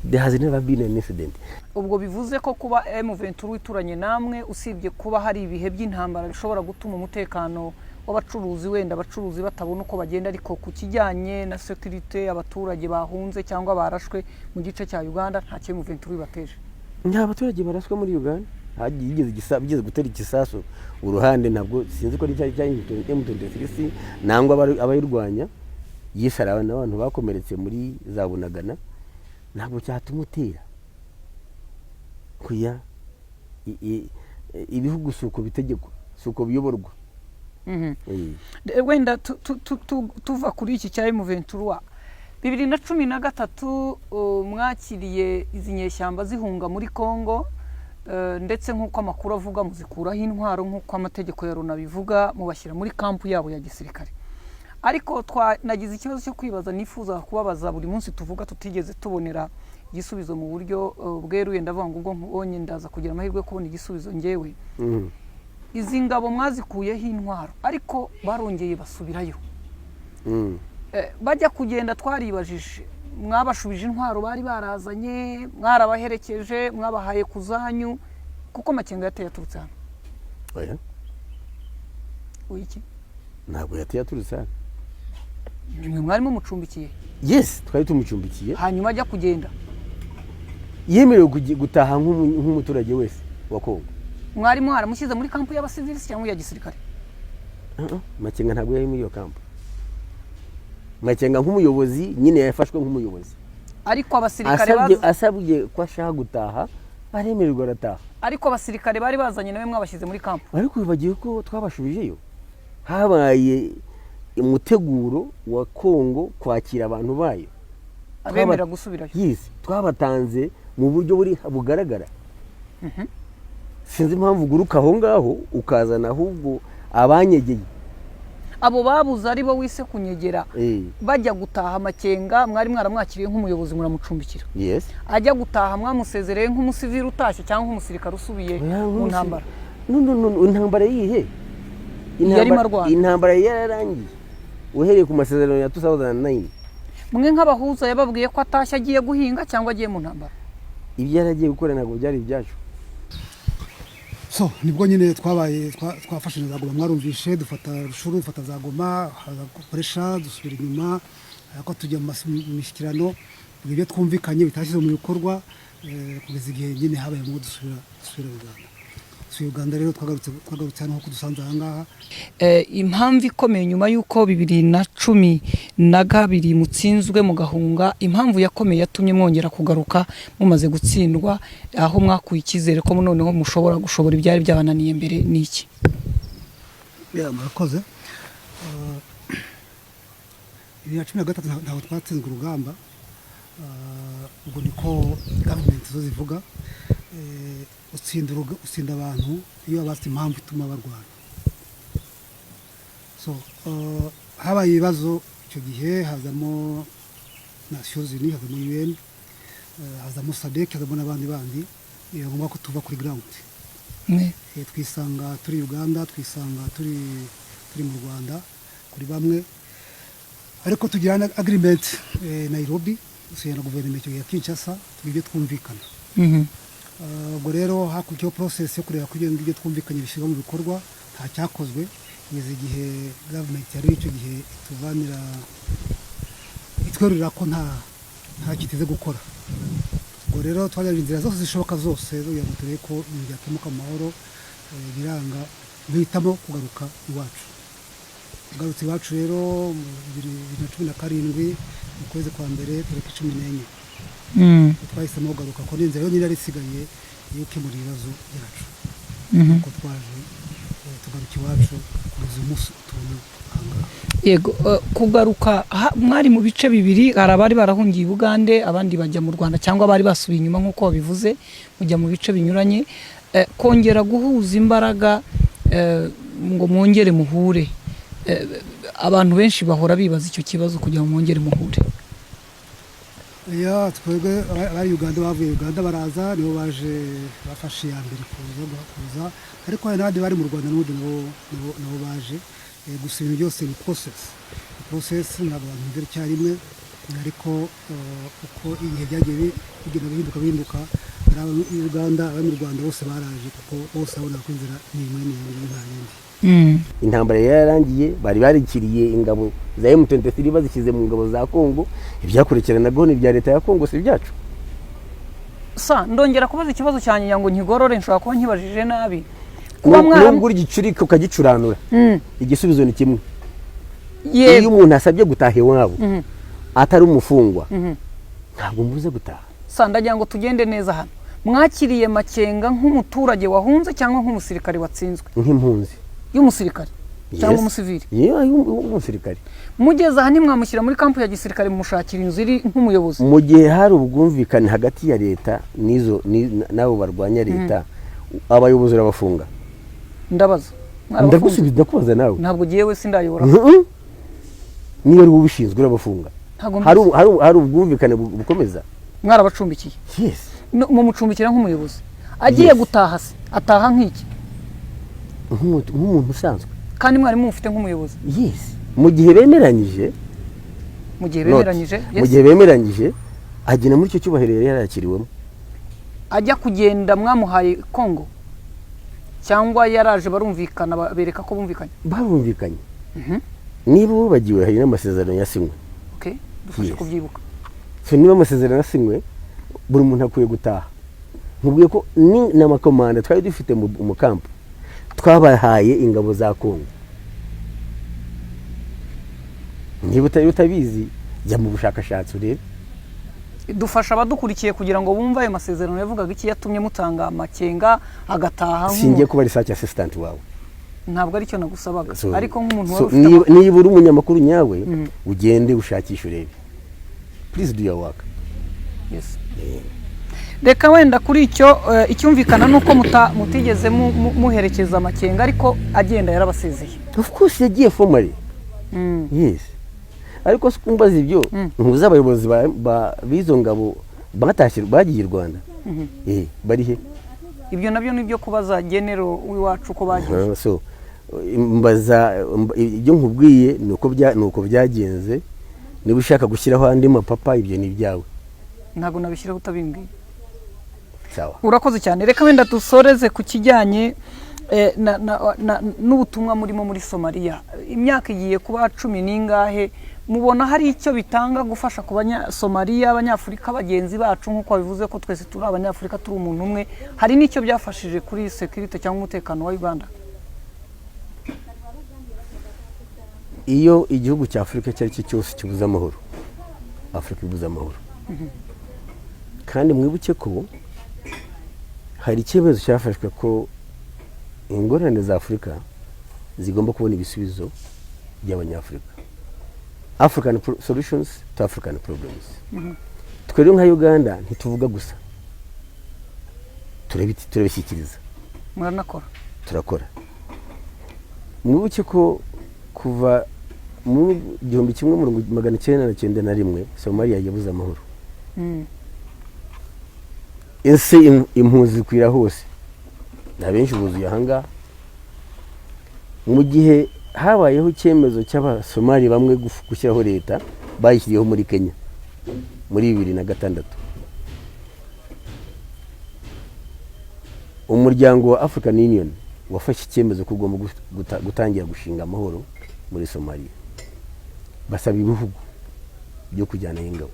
There has never been an incident. Ubwo bivuze ko kuba M23 ituranye namwe, usibye kuba hari ibihe by'intambara bishobora gutuma umutekano w'abacuruzi wenda abacuruzi batabona uko bagenda, ariko ku kijyanye na security abaturage bahunze cyangwa barashwe mu gice cya Uganda nta cyo M23 bateje. Nta abaturage barashwe muri Uganda, hageze gutera ikisasu uruhande, ntabwo sinzi ko ari cyari M23 nangwa abayirwanya yisara n'abantu bakomeretse muri za Bunagana, ntabwo cyatumutera. Kuya ibihugu suko bitegeko, suko biyoborwa. Wenda tuva kuri iki cya M23, 2013 mwakiriye izi nyeshyamba zihunga muri Kongo, ndetse nk'uko amakuru avuga muzikuraho intwaro nk'uko amategeko ya Loni bivuga, mubashyira muri kampu yabo ya gisirikare. Ariko nagize ikibazo cyo kwibaza, nifuza kubabaza buri munsi tuvuga tutigeze tubonera igisubizo mu buryo bweruye. Ndavuga ngo ubwo nkubonye ndaza kugira amahirwe kubona igisubizo ngewe. Izi ngabo mwazikuyeho intwaro ariko barongeye basubirayo. bajya kugenda twaribajije mwabashubije intwaro bari barazanye mwarabaherekeje mwabahaye ku zanyu kuko Makenga yateye aturutse hano oya iki ntabwo yateye aturutse hano nimwe mwarimo mucumbikiye yes twari tumucumbikiye hanyuma ajya kugenda yemerewe gutaha nk'umuturage wese wa Kongo mwarimu haramushyize muri kampu y'abasivili cyangwa ya gisirikare Makenga ntabwo yari muri iyo kampu Makenga nk'umuyobozi nyine yafashwe nk'umuyobozi ariko abasirikare asabye ko ashaka gutaha aremererwa arataha ariko abasirikare bari bazanye nawe mwabashyize muri kampu ariko bibagiye ko twabashubijeyo habaye umuteguro wa Kongo kwakira abantu bayo abemera gusubirayo yes twabatanze mu buryo buri bugaragara sinzi impamvu uguruka aho ngaho ukazana ahubwo abanyegeye abo babuze ari bo wise kunyegera bajya gutaha Makenga mwari mwaramwakiriye nk'umuyobozi muramucumbikira yes ajya gutaha mwamusezereye nk'umusivili utashye cyangwa nk'umusirikare usubiye mu ntambara intambara yihe intambara yararangiye uhereye ku masezerano ya 2009 mwe nk'abahuza yababwiye ko atashye agiye guhinga cyangwa agiye mu ntambara ibyo yaragiye gukora ntabwo byari ibyacu so nibwo nyine twafashe na Goma mwarumvishe dufata Rushuru dufata za Goma gukoresha dusubira inyuma ariko tujya mu mishyikirano ibyo twumvikanye bitashyize mu bikorwa kugeza igihe nyine habayemo dusubira Uganda rero twagarutse hano nko dusanze aha ngaha impamvu ikomeye nyuma y'uko 2012 mutsinzwe mu gahunga impamvu yakomeye yatumye mwongera kugaruka mumaze gutsindwa aho mwakuye icyizere ko noneho mushobora gushobora ibyari byabananiye mbere niki murakoze 2013 ntaho twatsinzwe urugamba ubwo niko government zo zivuga utsinda abantu iyo abafite impamvu ituma barwana so habaye ibibazo icyo gihe hazamo Nations Unies hazamo UN hazamo SADC hazamo n'abandi bandi ngombwa ko tuva kuri ground twisanga turi Uganda twisanga turi mu Rwanda kuri bamwe ariko tugirana agreement Nairobi usenya na guverinoma ya Kinshasa tubyo twumvikana ubwo rero hakurikiraho process yo kureba kugira ngo ibyo twumvikanye bishyirwa mu bikorwa nta cyakozwe kugeza igihe government yari icyo gihe ituvanira itwerurira ko nta kiteze gukora ubwo rero twajyaje inzira zose zishoboka zose kugira ngo turebe ko ibintu byakemuka mu mahoro biranga duhitamo kugaruka iwacu tugarutse iwacu rero mu 2017 mu kwezi kwa mbere tariki 14 twahisemo kugaruka ko n'inzira yo nyine isigaye yo gukemura ibibazo byacu kuko twaje tugaruka iwacu kugeza umunsi tubona ahangaha yego kugaruka mwari mu bice bibiri hari abari barahungiye i Bugande abandi bajya mu Rwanda cyangwa bari basubiye inyuma nk'uko babivuze mujya mu bice binyuranye kongera guhuza imbaraga ngo mwongere muhure abantu benshi bahora bibaza icyo kibazo kugira ngo mwongere muhure twebwe abari Uganda bavuye Uganda baraza nibo baje bafashe ya mbere kuza ariko hari n'abandi bari mu Rwanda n'ubundi nabo baje gusa ibintu byose ni process ntabwo abantu bari cyarimwe ariko uko igihe byagiye bigenda bihinduka muri Uganda abari mu Rwanda bose baraje kuko bose babona ko inzira ni imwe nta yindi intambara yararangiye bari barikiriye ingabo za M23 bazishyize mu ngabo za Kongo ibyakurikiranaga ni bya leta ya Kongo si byacu ndongera kubaza ikibazo cyane ngo nkigorore nshobora kuba nkibajije nabi kuba mwambura igicurika ukagicuranura igisubizo ni kimwe iyo umuntu asabye gutaha iwabo atari umufungwa ntabwo mbuze gutaha ndagira ngo tugende neza hano mwakiriye Makenga nk'umuturage wahunze cyangwa nk'umusirikare watsinzwe nk'impunzi y'umusirikare cyangwa umusivili y'umusirikare mugeze aha ntimwamushyira muri kampu ya gisirikare mumushakira inzu iri nk'umuyobozi mu gihe hari ubwumvikane hagati ya leta n'abo barwanya leta abayobozi urabafunga ndabaza ndagusubiza ndakubaza nawe ntabwo ugiye we sindayobora niyo ari ubishinzwe urabafunga hari ubwumvikane bukomeza mwarabacumbikiye yes mumucumbikira nk'umuyobozi agiye gutaha se ataha nk'iki nk'umuntu usanzwe kandi mwari mufite nk'umuyobozi yes mu gihe bemeranyije mu gihe bemeranyije mu gihe bemeranyije agenda muri icyo cyubahiro yari yarakiriwemo. ajya kugenda mwamuhaye Kongo cyangwa yaraje barumvikana bereka ko bumvikanye? Barumvikanye. Niba wubagiwe hari n'amasezerano yasinywe. Okay, dufashe kubyibuka. So niba amasezerano yasinywe buri muntu akwiye gutaha. Nkubwiye ko ni n'amakomanda twari dufite mu kampo twabahaye ingabo za Kongo. Niba utabizi jya mu bushakashatsi urebe. Dufasha abadukurikiye kugira ngo bumve ayo masezerano yavugaga iki yatumye mutanga amakenga agataha. Singiye kuba research assistant wawe. Ntabwo ari cyo nagusabaga. So, ariko nk'umuntu wari ufite niba uri umunyamakuru nyawe ugende ushakisha urebe. Please do your work. Yes. Reka wenda kuri icyo icyumvikana nuko mutigeze muherekeza amakenga ariko agenda yarabasezeye. Of course yagiye formally. Yes. Ariko sikumbaza ibyo ntuza abayobozi bizo ngabo batashye bagiye i Rwanda. Bari he? Ibyo nabyo nibyo kubaza genero w'iwacu ko bagiye. So mbaza ibyo nkubwiye nuko byagenze. Niba ushaka gushyiraho andi mapapa ibyo ni byawe. Ntago nabishyiraho utabimbwiye. Sawa. Urakoze cyane. Reka wenda dusoreze ku kijyanye n'ubutumwa murimo muri Somalia. Imyaka igiye kuba 10 n'ingahe, mubona hari icyo bitanga gufasha ku Somalia abanyafurika bagenzi bacu nkuko bivuze ko twese turi abanyafurika turi umuntu umwe, hari n'icyo byafashije kuri security cyangwa umutekano wa Uganda? Iyo igihugu cya Afrika cyari cyose kibuza amahoro, Afrika ibuza amahoro. Kandi mwibuke ko hari ikibazo cyafashwe ko ingorane za Afrika zigomba kubona ibisubizo by'abanyafrika. African solutions to African problems. Twere nka Uganda ntituvuga gusa. Turabishyikiriza. Muranakora. Turakora. Mwibuke ko kuva mu 1991 Somalia yabuze amahoro. Ese impunzi kwira hose. Nabenshi buzuye ahanga. Mu gihe habayeho icyemezo cy'Abasomali bamwe gushyiraho leta bayishyiriyeho muri Kenya muri 2006. Umuryango wa African Union wafashe icyemezo ko ugomba gutangira gushinga amahoro muri Somalia. Basaba ibihugu byo kujyana ingabo.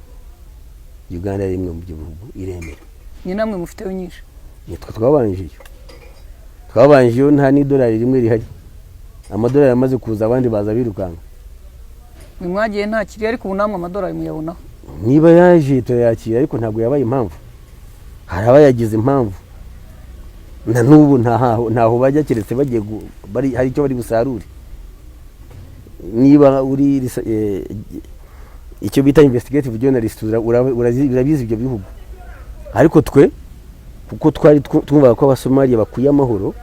Uganda ari imwe mu bihugu iremera. Ni namwe mufiteho nyinshi. Nitwe twabanjiye nta n'idolari rimwe rihari. Amadolari amaze kuza abandi baza birukanga. Mwagiye nta kiri ariko ubu namwe amadolari muyabonaho. Niba yaje turayakira ariko ntabwo yabaye impamvu. Hari abayagize impamvu. Na nubu ntaho bajya keretse bagiye hari icyo bari gusarura. Niba uri icyo bita investigative journalist urabizi ibyo bihugu. Ariko twe kuko twari twumva ko Abasomalia bakuye amahoro,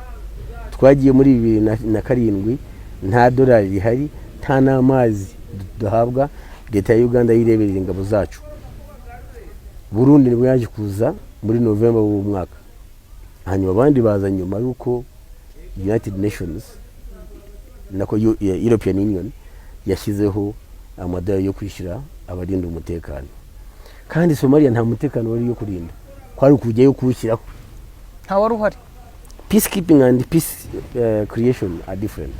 twagiye muri 2007 nta dolari rihari, nta n'amazi duhabwa. Leta ya Uganda yireberera ingabo zacu. Burundi nibwo yaje kuza muri November w'uwo mwaka. Hanyuma abandi baza nyuma yuko United Nations nako European Union yashyizeho amadolari yo kwishyura abarinda umutekano. Kandi Somalia nta mutekano wari yo kurinda. Kwari kujyayo kuwushyiraho. Nta wari uhari. Peacekeeping and peace creation are different.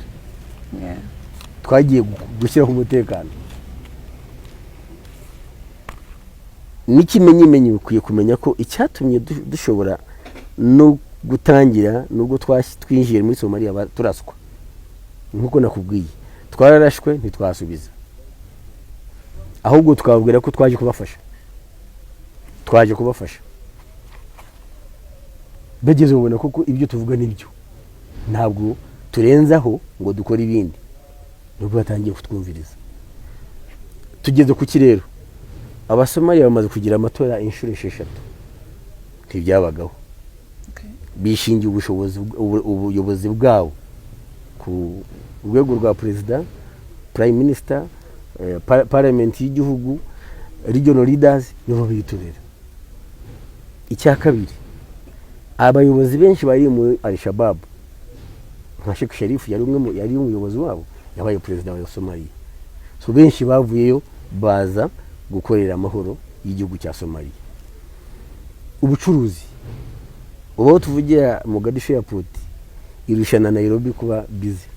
Yeah. Twagiye gushyiraho umutekano. N'ikimenyimenyi bikwiye kumenya ko icyatumye dushobora no gutangira nubwo twinjiye muri Somalia turaswa. Nkuko nakubwiye twararashwe ntitwasubiza. Ahubwo twabwira ko twaje kubafasha. Bageze ubona kuko ibyo tuvuga nibyo. Ntabwo turenzaho ngo dukora ibindi. Nubwo batangiye kutwumviriza. Tugeze ku kirero. Abasomalia bamaze kugira amatora inshuro 6. Ntibyabagaho. Bishingiye ubuyobozi bwabo ku rwego rwa president, prime minister, parliament y'igihugu, regional leaders nibo biturera. Icya kabiri, abayobozi benshi bari mu Al-Shabaab nka Sheikh Sharif yari umuyobozi wabo, yabaye president wa Somalia. so benshi bavuyeyo baza gukorera amahoro y'igihugu cya Somalia. Ubucuruzi ubu tuvugira Mogadishu Airport irusha na Nairobi kuba busy.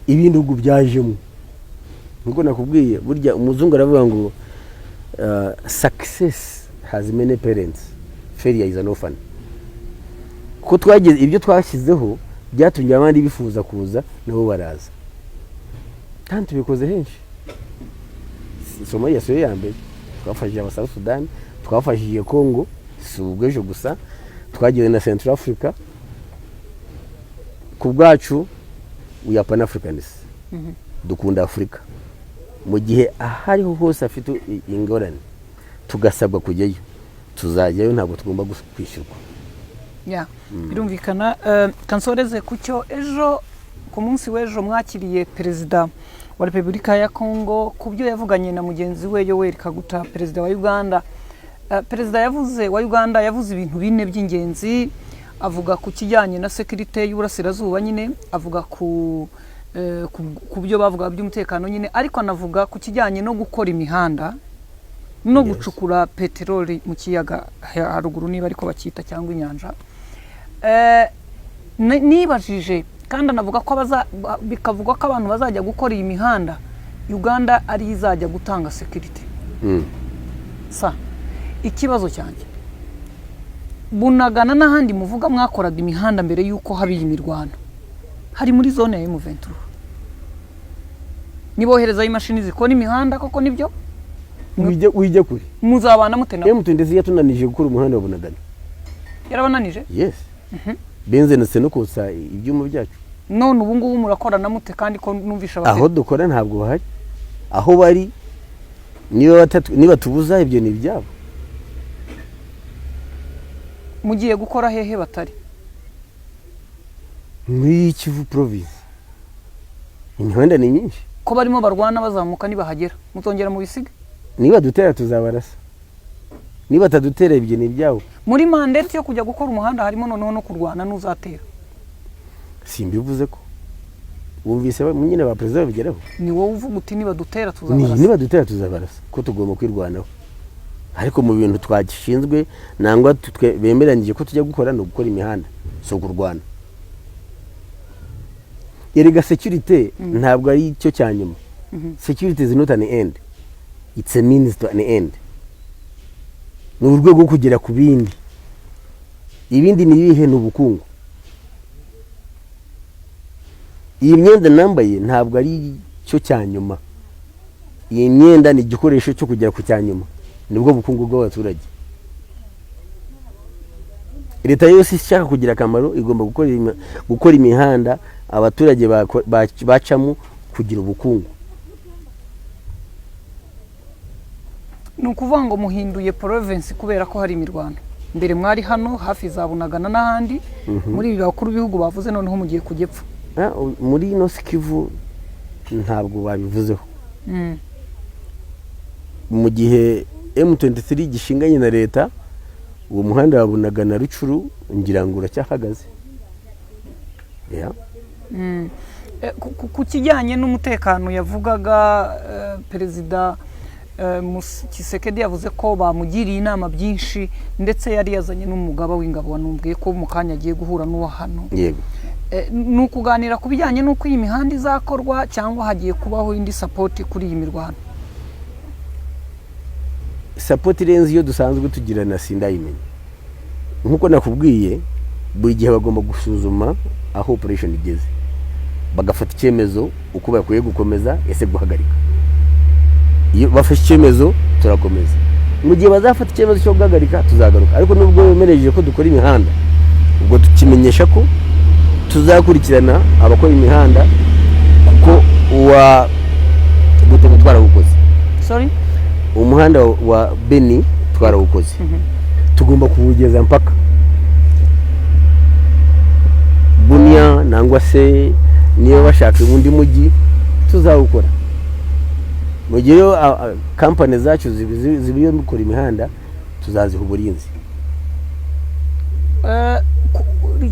Ibindi bihugu byajemo nkuko nakubwiye, burya umuzungu aravuga ngo success has many parents, failure is an orphan. Ko twageze ibyo twashyizeho byatumye abandi bifuza kuza nabo baraza, kandi tubikoze henshi. Somalia siyo ya mbere, twafashije aba South Sudan, twafashije Congo, si ubwejo gusa, twagiye na Central Africa. Ku bwacu we are Pan-Africanists. Dukunda Afrika. Mu gihe ahariho hose afite ingorane tugasabwa kujyayo, tuzajyayo, ntabwo tugomba kwishyurwa. Birumvikana. Kansoreze ku cyo ejo ku munsi w'ejo mwakiriye perezida wa Repubulika ya Congo ku byo yavuganye na mugenzi we Yoweri Kaguta, perezida wa Uganda. Perezida wa Uganda yavuze ibintu bine by'ingenzi, avuga ku kijyanye na security y'uburasirazuba nyine, avuga ku byo bavuga by'umutekano nyine, ariko anavuga ku kijyanye no gukora imihanda no gucukura peteroli mu kiyaga haruguru niba ariko bakita cyangwa inyanja. Nibajije kandi anavuga ko bikavuga ko abantu bazajya gukora iyi mihanda Uganda ari izajya gutanga security. Ikibazo cyanjye, Bunagana n'ahandi muvuga mwakoraga imihanda mbere yuko habiye imirwano, hari muri zone ya M23. Nibohereza imashini zikora imihanda koko nibyo? Wijya kuri muzabana mutena M23 yatunanije gukora umuhanda wa Bunagana. Yarabananije? Yes. Benze na seno kosa ibyuma byacu. None ubu ngubu murakora na mute kandi ko numvisha bate? Aho dukora ntabwo bahari, aho bari niba tubuza ibyo ni byabo. Mugiye gukora hehe batari? Muri Kivu province imihanda ni nyinshi, ko barimo barwana bazamuka nibahagera mutongera mu bisiga. Niba dutera tuzabarasa, niba tadutera ibyo ni byabo. Muri mandate yo kujya gukora umuhanda harimo noneho no kurwana n'uzatera. Simbivuze ko wumvise nyine ba president babigeraho. Ni wowe uvuga uti niba dutera tuzabarasa. Niba dutera tuzabarasa ko tugomba kwirwanaho, ariko mu bintu twagishinzwe nangwa bemeranyije ko tujya gukora no gukora imihanda, so kurwana. Yerega security ntabwo ari cyo cyanyuma. Security is not an end, it's a means to an end. Ni urwego rwo kugera ku bindi. Ibindi ni ibihe n'ubukungu. Iyi myenda nambaye ntabwo ari cyo cyanyuma. Iyi myenda ni igikoresho cyo kugera ku cyanyuma, nibwo bukungu bw'abaturage. Leta yose ishaka kugira akamaro igomba gukora imihanda abaturage bacamo kugira ubukungu. Nukuvuga ngo muhinduye province kubera ko hari imirwano. Mbere mwari hano hafi za Bunagana n'ahandi, muri ibi bakuru bihugu bavuze noneho mugiye kujyepfa. Muri North Kivu ntabwo babivuzeho. Mu gihe M23 gishinganye na leta, uwo muhanda wa Bunagana Rucuru ngira ngo uracyahagaze. Ku kijyanye n'umutekano yavugaga perezida Tshisekedi yavuze ko bamugiriye inama byinshi, ndetse yari yazanye n'umugaba w'ingabo wanumbwiye ko mu kanya agiye guhura n'uwa hano. Yego. Nukuganira ku bijyanye n'uko iyi mihanda izakorwa cyangwa hagiye kubaho indi support kuri iyi mirwano? Support irenze iyo dusanzwe tugira na sindayimenya. Nkuko nakubwiye, buri gihe bagomba gusuzuma aho operation igeze, bagafata icyemezo uko bakwiye gukomeza ese guhagarika. Iyo bafashe icyemezo turakomeza, mu gihe bazafata icyemezo cyo guhagarika tuzagaruka. Ariko nubwo bemereje ko dukora imihanda, ubwo tukimenyesha ko tuzakurikirana abakora imihanda, kuko gutega twarawukoze. Sorry? Umuhanda wa Beni twarawukoze. Tugomba kuwugeza mpaka Bunia nangwa se niyo bashaka undi mujyi tuzawukora. Mu gihe company zacu zibiyo gukora imihanda tuzaziha uburinzi.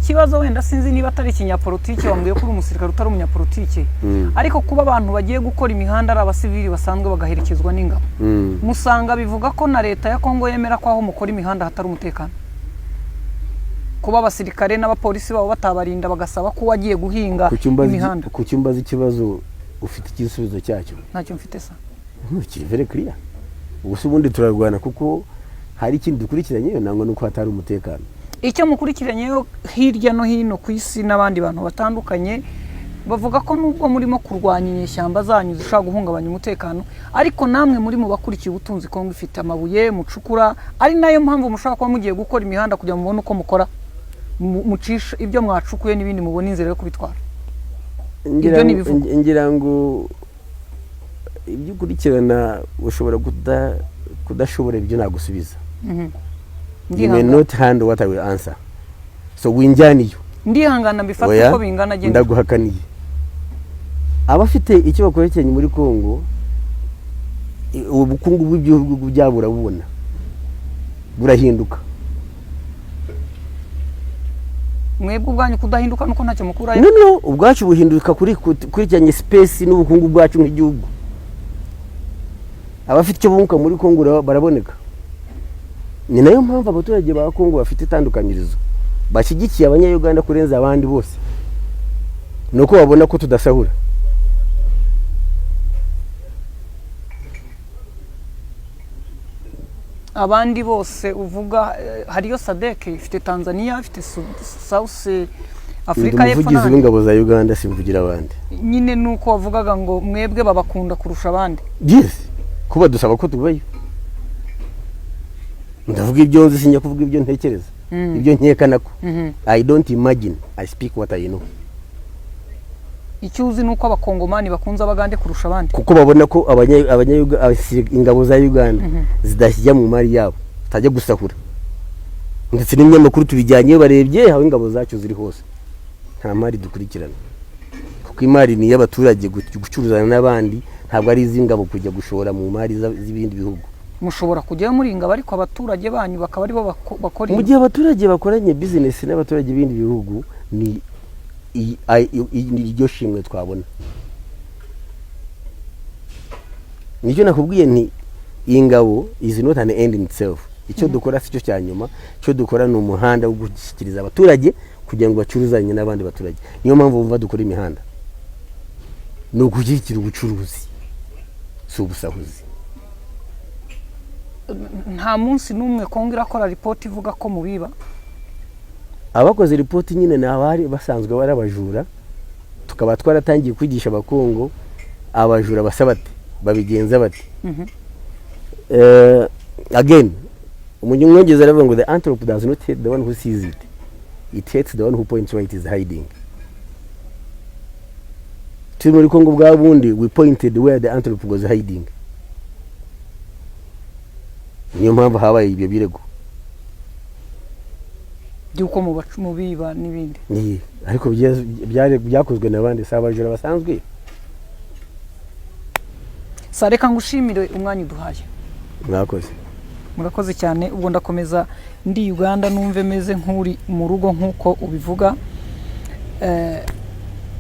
ikibazo wenda sinzi niba atari ikinyapolitiki, wambwiye ko uri umusirikare utari umunyapolitiki, ariko kuba abantu bagiye gukora imihanda ari abasivili basanzwe bagaherekezwa n'ingabo, musanga bivuga ko na leta ya Kongo yemera ko aho mukora imihanda hatari umutekano, kuba abasirikare n'abapolisi babo batabarinda bagasaba ko wagiye guhinga imihanda. Ku cyumbaza ikibazo ufite igisubizo cyacyo? Ntacyo mfite sa. Kiri very clear. Ubuse ubundi turarwana kuko hari ikindi dukurikiranye nango nuko hatari umutekano. Icyo mukurikiranyeyo hirya no hino ku isi n'abandi bantu batandukanye bavuga ko nubwo murimo kurwanya inyeshyamba zanyu zishobora guhungabanya umutekano, ariko namwe muri mu bakurikiye ubutunzi Kongo ifite amabuye mucukura, ari nayo mpamvu mushobora kuba mugiye gukora imihanda kugira ngo mubone uko mukora mucisha ibyo mwacukuye n'ibindi mubone inzira yo kubitwara. Ngira ngo ibyo ukurikirana ushobora kudashobora ibyo nagusubiza. You may not handle what I will answer. So winjaniyo. Ndihangana mbifata uko bingana genda. Ndaguhakaniye. Abafite icyo bakorekenye muri Kongo, ubukungu bw'igihugu byabura bubona. Burahinduka. Mwebwe ubwanyu kudahinduka nuko ntacyo mukurayo? No, ubwacu buhinduka kuri cyanye space n'ubukungu bwacu nk'igihugu. Abafite icyo bunguka muri Kongo baraboneka. Ni nayo mpamvu abaturage ba Kongo bafite itandukanyirizo, bashyigikiye abanya-Uganda kurenza abandi bose, nuko babona ko tudasahura. Abandi bose uvuga hariyo SADC, ifite Tanzania, ifite South Africa y'Epfo, umuvugizi w'ingabo za Uganda simvugira abandi. Nyine nuko wavugaga ngo mwebwe babakunda kurusha abandi. Yes, kuba dusaba ko tubayo. Ndavuga ibyo nzi, sinya kuvuga ibyo ntekereza, ibyo nkeka nako. I don't imagine, I speak what I know. Icyo uzi nuko abakongomani bakunza abagande kurusha abandi, kuko babona ko ingabo za Uganda zidashyijya mu mari yabo, tajya gusahura. Ndetse n'imyamakuru tubijyanyeyo barebye aho ingabo zacu ziri hose, nta mari dukurikirana, kuko imari ni y'abaturage gucuruzana n'abandi, ntabwo ari iz'ingabo kujya gushora mu mari z'ibindi bihugu. Mushobora kujyayo muri ingabo ariko abaturage banyu bakaba ari bo bakora. Mu gihe abaturage bakoranye business n'abaturage b'ibindi bihugu, ni iryo shimwe twabona. Nicyo nakubwiye nti ingabo is not an end in itself. Icyo dukora si cyo cyanyuma, cyo dukora ni umuhanda wo gushyikiriza abaturage kugira ngo bacuruzanye n'abandi baturage. Niyo mpamvu bumva dukora imihanda, ni ukugikira ubucuruzi, si ubusahuzi. Nta munsi n'umwe Kongo irakora report ivuga ko mubiba? Abakoze report nyine n'abari basanzwe bari abajura, tukaba twaratangiye kwigisha abakongo abajura basabate babigenza bati. Again, umunyongeza aravuga ngo the antelope does not hate the one who sees it, it hates the one who points where it is hiding. Turi muri Kongo bwa bundi, we pointed where the antelope was hiding. Niyo mpamvu habaye ibyo birego byuko mubiba n'ibindi. Ni ariko byakozwe n'abandi, sabajura basanzwe. Sareka ngushimire umwanya uduhaye. Murakoze cyane. Ubwo ndakomeza ndi Uganda numve meze nk'uri mu rugo nkuko ubivuga.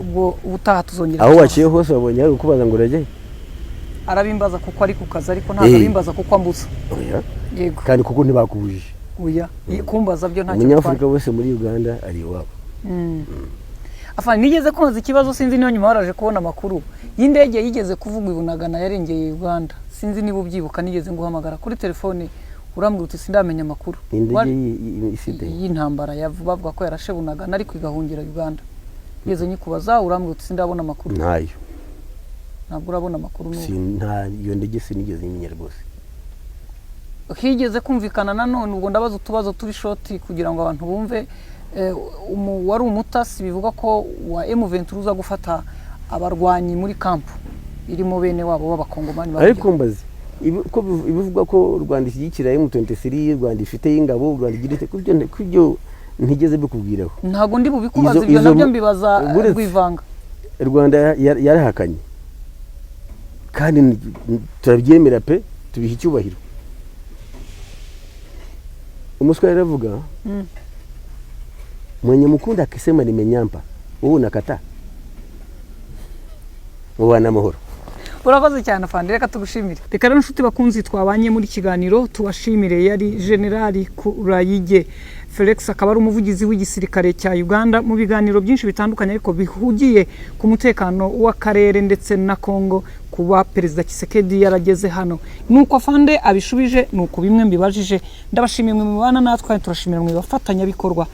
Ubwo ubutaha tuzongera. Aho waciye hose wabonye ari ukubaza ngo urajye? Arabimbaza kuko ari ku kazi, ariko ntabwo abimbaza kuko ambuza. Yego. Kandi kuko ntibakubujije. Oya, kumbaza byo ntacyo. Umunyafurika wese muri Uganda ari iwabo. Afanye nigeze kubaza ikibazo, sinzi niyo nyuma waraje kubona amakuru y'indege yigeze kuvuga ibunagana yarengeye Uganda. Sinzi niba ubyibuka, nigeze nguhamagara kuri telefone urambwira uti sindamenya amakuru. Indege ifite y'intambara bavuga ko yarashe bunagana ariko igahungira Uganda. Nigeze nyikubaza urambwira uti sindabona amakuru. Ntayo. Ntabwo urabona amakuru n'ubu? Nta iyo ndege sinigeze nyimenya rwose. Higeze kumvikana nanone, ubwo ndabaza utubazo turi shoti kugira ngo abantu bumve. Wari umutasi bivuga ko wa M23 uza gufata abarwanyi muri kampu irimo bene wabo b'abakongomani. Ariko mbazi ko bivuga ko Rwanda ishyigikira M23, Rwanda ifite y'ingabo, Rwanda igirite kubyo ntigeze bikubwiraho. Ntago ndi bubikubaza ibyo nabyo mbibaza Rwivanga. Rwanda yarahakanye kandi turabyemera pe, tubiha icyubahiro. Umuswa yaravuga Mwenye mkunda akisema nimenyampa, wewe unakataa. Mubana amahoro. Urakoze cyane afande, reka tugushimire. Reka rero nshuti bakunzi twabanye muri kiganiro tubashimire. Yari General Kurayige Felix, akaba ari umuvugizi w'igisirikare cya Uganda mu biganiro byinshi bitandukanye ariko bihugiye ku mutekano w'akarere ndetse na Kongo. Kuba Perezida Tshisekedi yarageze hano nuko afande abishubije, nuko bimwe mbibajije. Ndabashimiye mwe mubana natwe, turashimira mwe bafatanya bikorwa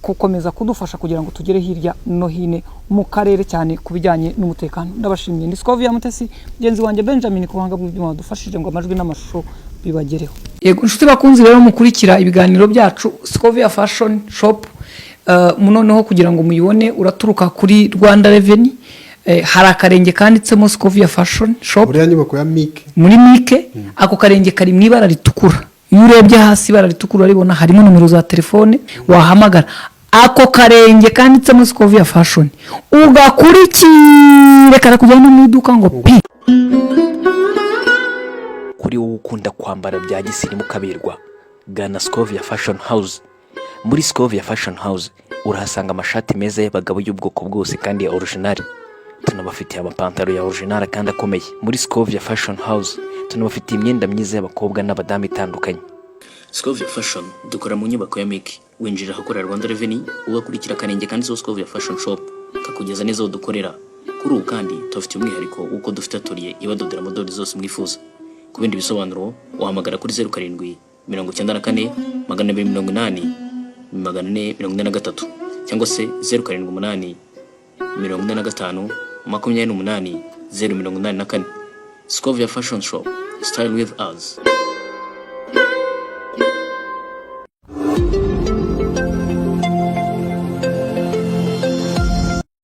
kukomeza kudufasha kugira ngo tugere hirya no hine mu karere cyane kubijyanye n'umutekano. Ndabashimiye. Ndi Scovia Mutesi, genzi wanje Benjamin kuhanga bw'byuma dufashije ngo amajwi n'amashusho bibagereho. Yego nshuti bakunzi rero mukurikira ibiganiro byacu Scovia Fashion Shop, munoneho kugira ngo muyibone uraturuka kuri Rwanda Revenue. Hari akarenge kanditsemo Scovia Fashion Shop muri nyubako ya Mike, muri Mike. Ako karenge kari mu ibara ritukura. Iyo urebye hasi ibara ritukura urabona harimo nomero za telefone wahamagara. Ako karenge kanditsemo Scovia Fashion ugakurikire kara kujyana mu iduka ngo pi. Kuri wowe ukunda kwambara bya gisirimu kaberwa, gana Scovia Fashion House. Muri Scovia Fashion House urahasanga amashati meza y'abagabo y'ubwoko bwose kandi ya original. Tunabafitiye amapantaro ya original kandi akomeye. Muri Scovia Fashion House tunabafitiye imyenda myiza y'abakobwa n'abadamu itandukanye. Scovia Fashion dukora mu nyubako ya Mike. Winjira ahakorera Rwanda Revenue ugakurikira akarenge kandi Scovia Fashion Shop kakugeza neza aho dukorera. Kuri ubu kandi tufite umwihariko uko dufite atelier ibadodera modeli zose mwifuza. Ku bindi bisobanuro wahamagara kuri 07 94 280 443 cyangwa se 07 45 28 084. Scovia Fashion Shop, style with us.